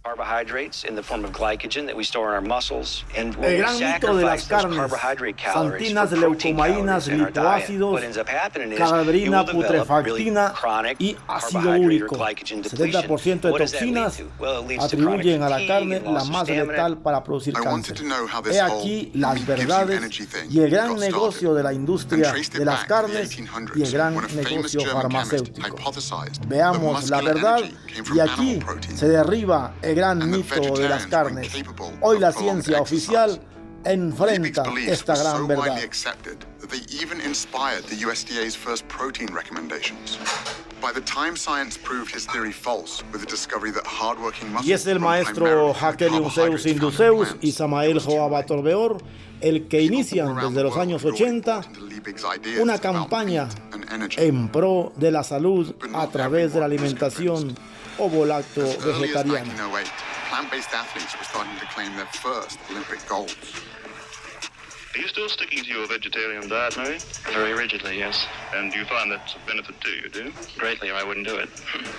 Carbohydrates in the form of glycogen that we store in our muscles, and El gran mito de las carnes, santinas, leucomainas, lipoácidos, cadaverina, putrefactina y ácido úrico. 70% de toxinas atribuyen a la carne la más letal para producir cáncer. He aquí las verdades y el gran negocio de la industria de las carnes y el gran negocio farmacéutico. Veamos la verdad, y aquí se derriba el gran mito de las carnes. Hoy la ciencia oficial enfrenta esta gran verdad. Y es el maestro Hakelium Zeus Induceus y Samael Joab Torbeor el que inician desde los años 80 una campaña en pro de la salud a través de la alimentación ovo-lacto-vegetariana. Plant-based athletes were starting to claim their first Olympic golds. Are you still sticking to your vegetarian diet, Mary? Very rigidly, yes. And do you find that's a benefit to you, do you? Greatly, or I wouldn't do it. Winning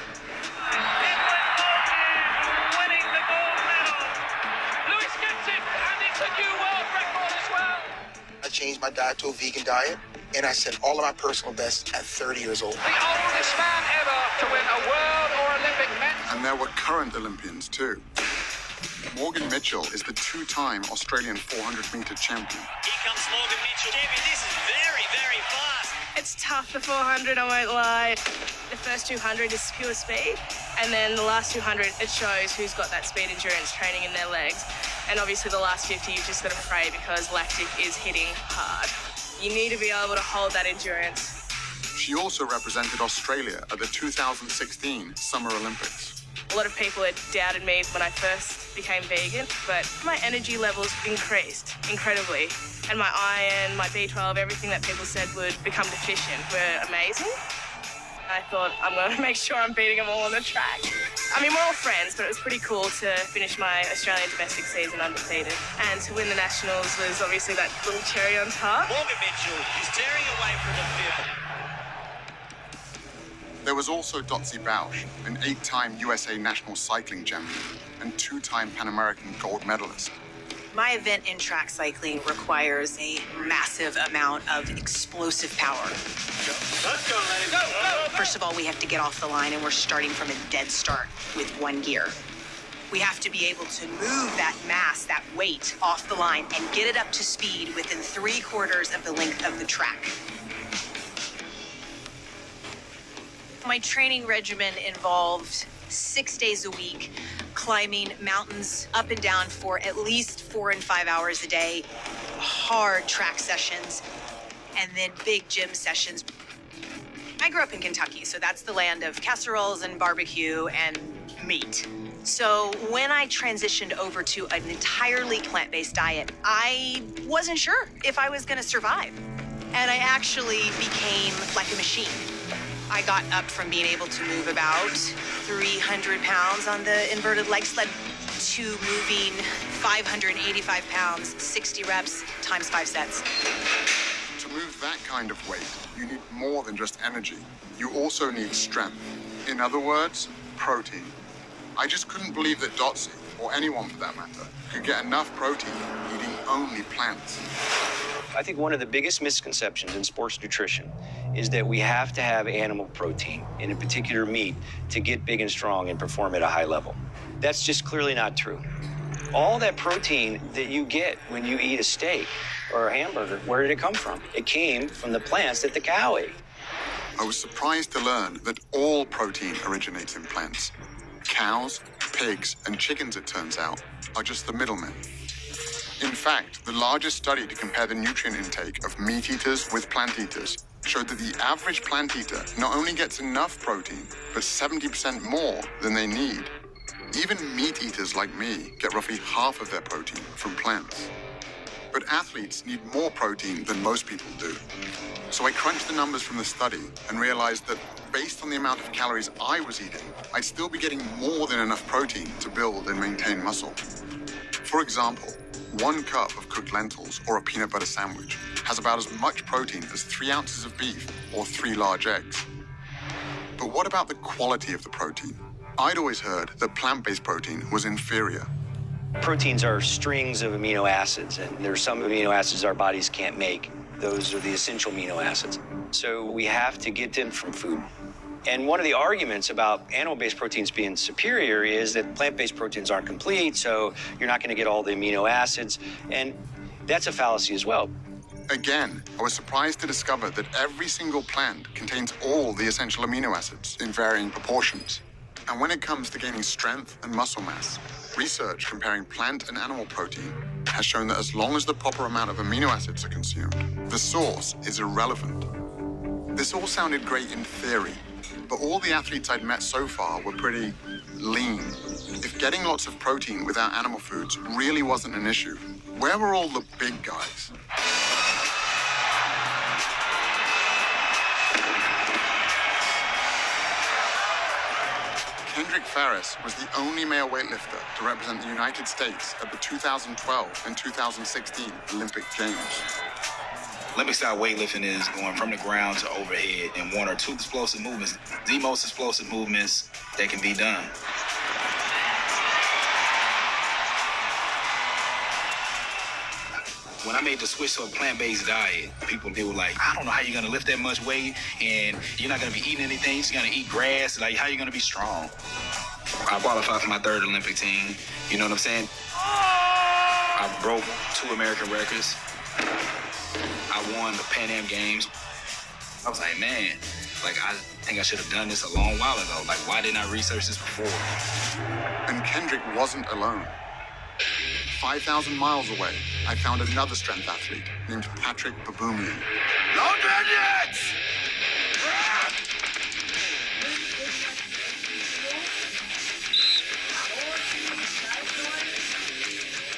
the gold medal. Lewis gets it, and it's a new world record as well. I changed my diet to a vegan diet, and I set all of my personal bests at 30 years old. The oldest man ever to win a world or Olympic medal. And there were current Olympians too. Morgan Mitchell is the two-time Australian 400-meter champion. Here comes Morgan Mitchell. Champion, this is very, very fast. It's tough, the 400, I won't lie. The first 200 is pure speed, and then the last 200, it shows who's got that speed endurance training in their legs. And obviously the last 50, you've just got to pray because lactic is hitting hard. You need to be able to hold that endurance. She also represented Australia at the 2016 Summer Olympics. A lot of people had doubted me when I first became vegan, but my energy levels increased incredibly. And my iron, my B12, everything that people said would become deficient were amazing. I thought, I'm going to make sure I'm beating them all on the track. I mean, we're all friends, but it was pretty cool to finish my Australian domestic season undefeated. And to win the Nationals was obviously that little cherry on top. Morgan Mitchell is tearing away from the field. There was also Dotsie Bausch, an 8-time USA national cycling champion and 2-time Pan American gold medalist. My event in track cycling requires a massive amount of explosive power. Let's go, ladies. Go, go, go. First of all, we have to get off the line, and we're starting from a dead start with one gear. We have to be able to move that mass, that weight, off the line and get it up to speed within 3/4 of the length of the track. My training regimen involved 6 days a week, climbing mountains up and down for at least 4 and 5 hours a day, hard track sessions, and then big gym sessions. I grew up in Kentucky, so that's the land of casseroles and barbecue and meat. So when I transitioned over to an entirely plant-based diet, I wasn't sure if I was going to survive. And I actually became like a machine. I got up from being able to move about 300 pounds on the inverted leg sled to moving 585 pounds, 60 reps, times 5 sets. To move that kind of weight, you need more than just energy. You also need strength. In other words, protein. I just couldn't believe that Dotsie, or anyone for that matter, could get enough protein eating only plants. I think one of the biggest misconceptions in sports nutrition is that we have to have animal protein, and in particular meat, to get big and strong and perform at a high level. That's just clearly not true. All that protein that you get when you eat a steak or a hamburger, where did it come from? It came from the plants that the cow ate. I was surprised to learn that all protein originates in plants. Cows, pigs, and chickens, it turns out, are just the middlemen. In fact, the largest study to compare the nutrient intake of meat eaters with plant eaters showed that the average plant eater not only gets enough protein, but 70% more than they need. Even meat eaters like me get roughly half of their protein from plants. But athletes need more protein than most people do. So I crunched the numbers from the study and realized that based on the amount of calories I was eating, I'd still be getting more than enough protein to build and maintain muscle. For example, 1 cup of cooked lentils or a peanut butter sandwich has about as much protein as 3 ounces of beef or 3 large eggs. But what about the quality of the protein? I'd always heard that plant-based protein was inferior. Proteins are strings of amino acids, and there's some amino acids our bodies can't make. Those are the essential amino acids. So we have to get them from food. And one of the arguments about animal-based proteins being superior is that plant-based proteins aren't complete, so you're not going to get all the amino acids. And that's a fallacy as well. Again, I was surprised to discover that every single plant contains all the essential amino acids in varying proportions. And when it comes to gaining strength and muscle mass, research comparing plant and animal protein has shown that as long as the proper amount of amino acids are consumed, the source is irrelevant. This all sounded great in theory, but all the athletes I'd met so far were pretty lean. If getting lots of protein without animal foods really wasn't an issue, where were all the big guys? Kendrick Ferris was the only male weightlifter to represent the United States at the 2012 and 2016 Olympic Games. Olympic-style weightlifting is going from the ground to overhead in one or two explosive movements, the most explosive movements that can be done. When I made the switch to a plant-based diet, they were like, I don't know how you're gonna lift that much weight, and you're not gonna be eating anything, you're gonna eat grass, like how you gonna be strong? I qualified for my third Olympic team, you know what I'm saying? I broke 2 American records. I won the Pan Am Games. I was like, man, I think I should have done this a long while ago. Like, why didn't I research this before? And Kendrick wasn't alone. 5,000 miles away, I found another strength athlete named Patrick Baboumian. No digits!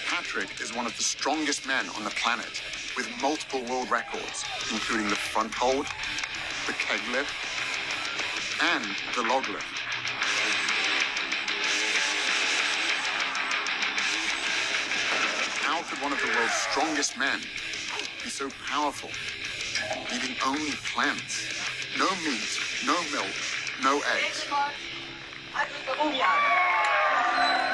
Patrick is one of the strongest men on the planet, with multiple world records, including the front hold, the keg lift, and the log lift. How could one of the world's strongest men be so powerful, eating only plants? No meat, no milk, no eggs.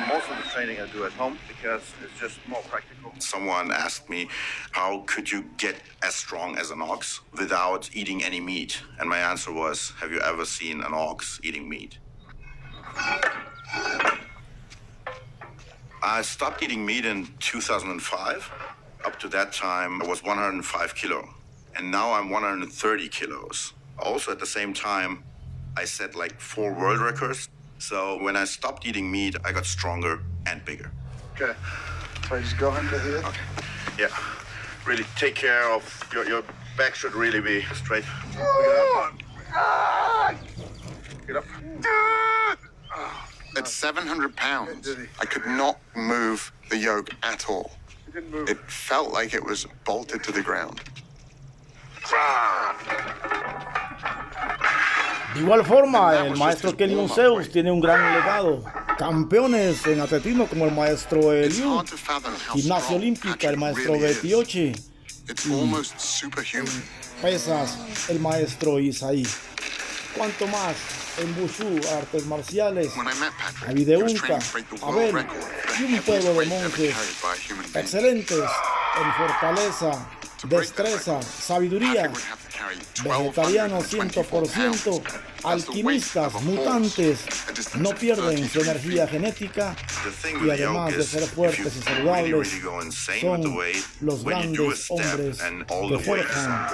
Most of the training I do at home because it's just more practical. Someone asked me, how could you get as strong as an ox without eating any meat? And my answer was, have you ever seen an ox eating meat? I stopped eating meat in 2005. Up to that time, I was 105 kilo. And now I'm 130 kilos. Also at the same time, I set 4 world records. So when I stopped eating meat, I got stronger and bigger. Okay, so I just go into here. Okay, yeah. Really take care of, your back should really be straight. Get up. At 700 pounds, I could not move the yoke at all. It felt like it was bolted to the ground. De igual forma, el maestro Kenny Zeus tiene un gran legado. Campeones en atletismo como el maestro Eliud, gimnasia olímpica el maestro Betiochi, pesas el maestro Isaí. ¿Cuánto más en Wushu, artes marciales, Avideunca, Abel y un pueblo de monjes excelentes en fortaleza, destreza, sabiduría, vegetarianos 100%, alquimistas, mutantes, no pierden su energía genética y además de ser fuertes y saludables, son los grandes hombres que forjan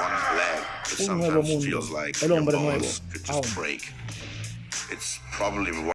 un nuevo mundo, el hombre nuevo, aún.